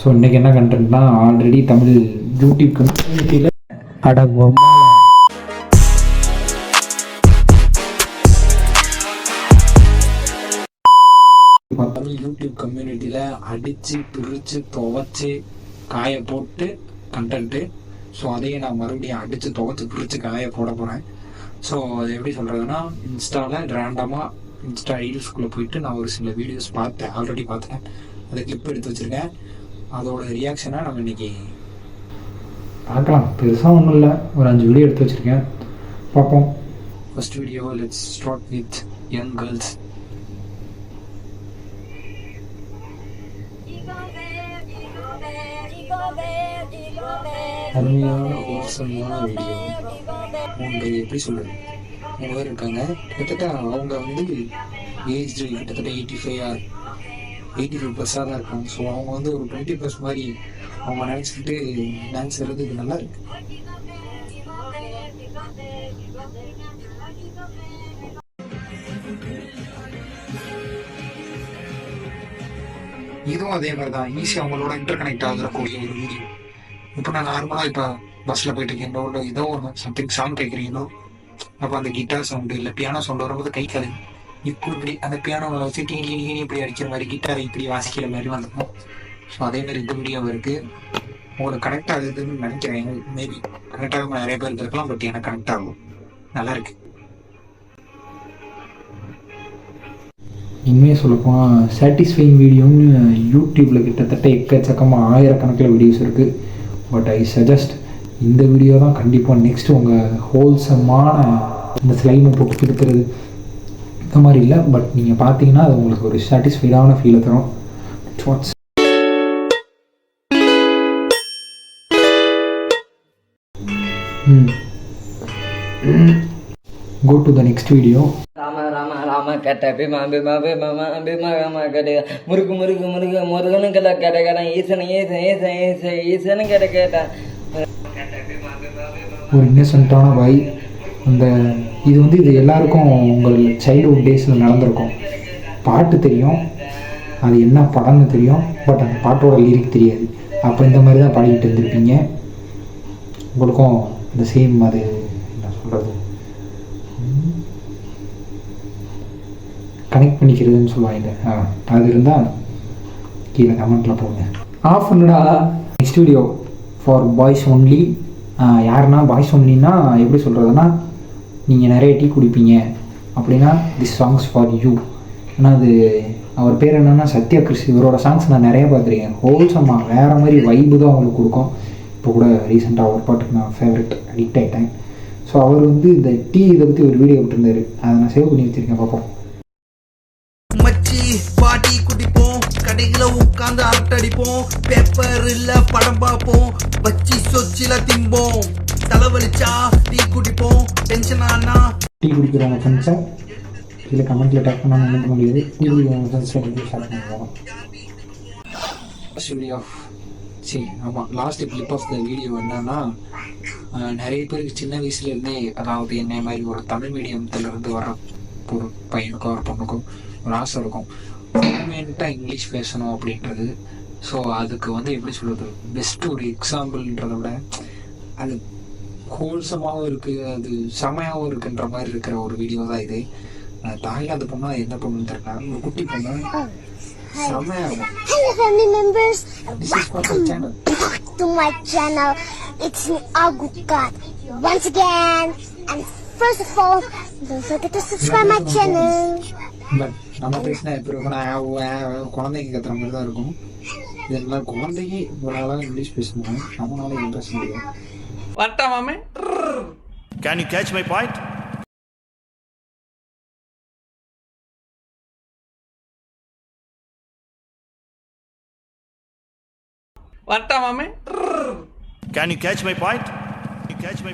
So இன்றைக்கி என்ன கண்டென்ட்னா, already Tamil YouTube கம்யூனிட்டியில் அடங்கும் தமிழ் யூடியூப் கம்யூனிட்டியில் அடித்து பிரித்து துவைச்சி காய போட்டு கண்டென்ட்டு. ஸோ அதையே நான் மறுபடியும் அடித்து துவைச்சி பிரித்து காய போட போகிறேன். ஸோ அது எப்படி சொல்கிறதுனா, இன்ஸ்டாவில் ரேண்டமாக இன்ஸ்டா ரீல்ஸ்குள்ளே போயிட்டு நான் ஒரு சில வீடியோஸ் ஆல்ரெடி பார்த்தேன். அதை கிளிப் எடுத்து வச்சுருக்கேன். அதோட ரியாக்ஷனாக நம்ம இன்றைக்கி பார்க்கலாம். பெருசாக ஒன்றும் இல்லை, ஒரு 5 வீடியோ எடுத்து வச்சுருக்கேன், பார்ப்போம். First video, let's start with young girls. அருமையான மோசமான வீடியோ. அவங்க எப்படி சொல்கிறது, 3 பேர் இருக்காங்க. கிட்டத்தட்ட அவங்க ஏஜ் கிட்டத்தட்ட 85 தான் இருக்காங்க. ஸோ அவங்க ஒரு 20+ மாதிரி அவங்க நினச்சிக்கிட்டு டான்ஸ் ஆடுறதுக்கு நல்லா இருக்கு. இதுவும் அதே மாதிரி தான், ஈஸியாக அவங்களோட இன்டர் கனெக்ட் ஆகக்கூடிய ஒரு வீடியோ. இப்போ நான் நார்மலாக இப்போ பஸ்ஸில் போயிட்டு இருக்கீங்களோ இல்லை ஏதோ ஒன்று சம்திங் சாங் கேட்குறீங்களோ, அப்போ அந்த கிட்டார் சவுண்டு இல்லை பியானோ சவுண்டு வரும்போது கை காது இப்படி அந்த பியானோவில் வச்சு டீனி இப்படி அடிக்கிற மாதிரி, கிட்டாரை இப்படி வாசிக்கிற மாதிரி வந்துடும். ஸோ அதேமாதிரி இந்த வீடியோவும் இருக்குது. உங்களுக்கு கனெக்ட் ஆகுதுன்னு நினைக்கிறேன். மேபி கனெக்ட் ஆகும் நிறைய பேர் இருக்கலாம், பட் எனக்கு கனெக்ட் ஆகும். நல்லா இருக்கு. இனிமேல் சொல்லப்போனால் சாட்டிஸ்ஃபைங் வீடியோன்னு யூடியூப்பில் கிட்டத்தட்ட எக்கச்சக்கமாக 1000கணக்கில் வீடியோஸ் இருக்குது. பட் ஐ சஜஸ்ட் இந்த வீடியோ தான் கண்டிப்பாக நெக்ஸ்ட்டு உங்கள் ஹோல்சமான இந்த ஸ்லைமை போட்டு திருத்துறது இந்த மாதிரி இல்லை. பட் நீங்கள் பார்த்தீங்கன்னா அது உங்களுக்கு ஒரு சாட்டிஸ்ஃபைடான ஃபீலை தரும். Go to the next video. Rama கட்ட பிமா பிமா பிமா பிமா ராம கட முருகு முருகு முருகு முருகனு கட கட கட ஈசன ஈசன ஈசன ஈசன ஈசன கட கேட்ட ஒரு இன்னசென்ட்டான வாய். அந்த இது எல்லாருக்கும் உங்கள் சைல்டுஹுட் டேஸில் நடந்திருக்கும். பாட்டு தெரியும், அது என்ன படம்னு தெரியும், பட் அந்த பாட்டோட லிரிக் தெரியாது. அப்போ இந்த மாதிரி தான் பாடிக்கிட்டு இருந்திருப்பீங்க. உங்களுக்கும் இந்த சேம் அது என்ன சொல்கிறது, கனெக்ட் பண்ணிக்கிறதுன்னு சொல்லுவாங்க. அது இருந்தால் கீழே கமெண்ட்டில் போங்க. ஆஃப் பண்ணடா. Next video for boys only. யாருன்னா பாய்ஸ் ஒன்லின்னா எப்படி சொல்கிறதுனா, நீங்கள் நிறைய டீ குடிப்பீங்க அப்படின்னா திஸ் சாங்ஸ் ஃபார் யூ. ஆனால் அது அவர் பேர் என்னென்னா சத்யா கிறிஸ். இவரோட சாங்ஸ் நான் நிறையா பார்த்துருக்கேன். ஹோல்சமாக வேறு மாதிரி வைப்பு தான் அவங்களுக்கு கொடுக்கும். இப்போ கூட ரீசெண்டாக ஒரு பாட்டுக்கு நான் ஃபேவரட் அடிக்ட் ஆகிட்டேன். ஸோ அவர் இந்த டீ இதை பற்றி ஒரு வீடியோ விட்டுருந்தார். அதை நான் சேவ் பண்ணி வச்சுருக்கேன், பார்ப்போம். மச்சி பாட்டி குடிப்போம், கடைகளை உட்காந்து அரட்டடிப்போம், பேப்பர் இல்ல படம் பார்ப்போம், வச்சி சொச்சில திம்போம், தலைவலிச்சா டீ குடிப்போம், டென்ஷன் ஆனா டீ குடிக்கிறவங்க ஃப்ரெண்ட்ஸை கீழே கமெண்ட்டில் டேக் பண்ணாமல் ஒன்றும் பண்ண முடியாது. டீ குடிக்கிறவங்க ஃப்ரெண்ட்ஸை ஷேர் பண்ணுவோம். வீடியோ சரி, ஆமாம், last clip of the video என்னன்னா, நிறைய பேருக்கு சின்ன வயசுலேருந்தே, அதாவது என்ன மாதிரி ஒரு தமிழ் மீடியத்துலேருந்து வர ஒரு பையனுக்கோ ஒரு பொண்ணுக்கோ ஒரு ஆசை இருக்கும், ஃப்ளூயண்ட்டாக இங்கிலீஷ் பேசணும் அப்படின்றது. ஸோ அதுக்கு எப்படி சொல்கிறது, பெஸ்ட்டு ஒரு எக்ஸாம்பிள்ன்றதை விட அது ஹோல்சமாகவும் இருக்குது, அது செமையாகவும் இருக்குன்ற மாதிரி இருக்கிற ஒரு வீடியோ தான் இது. தாய்லாந்து பொண்ணா என்ன பொண்ணுன்னு தெரியல, ஒரு குட்டி பொண்ணு செமையாக இருக்கும். Hello family members, This is for my channel. back to my channel. It's me Agukat once again, and first of all, don't forget to subscribe my channel. But நம்ம பேசினா எப்படி இருக்கும், குழந்தைங்க கத்துற மாதிரி தான் இருக்கும். இதெல்லாம் குழந்தைங்க இவ்வளோ இங்கிலீஷ் பேசணும், நம்மளால இது பேச முடியும். வரட்டா மாமே. Can you catch my point? வரட்டா மாமே. Can you catch my point? You catch my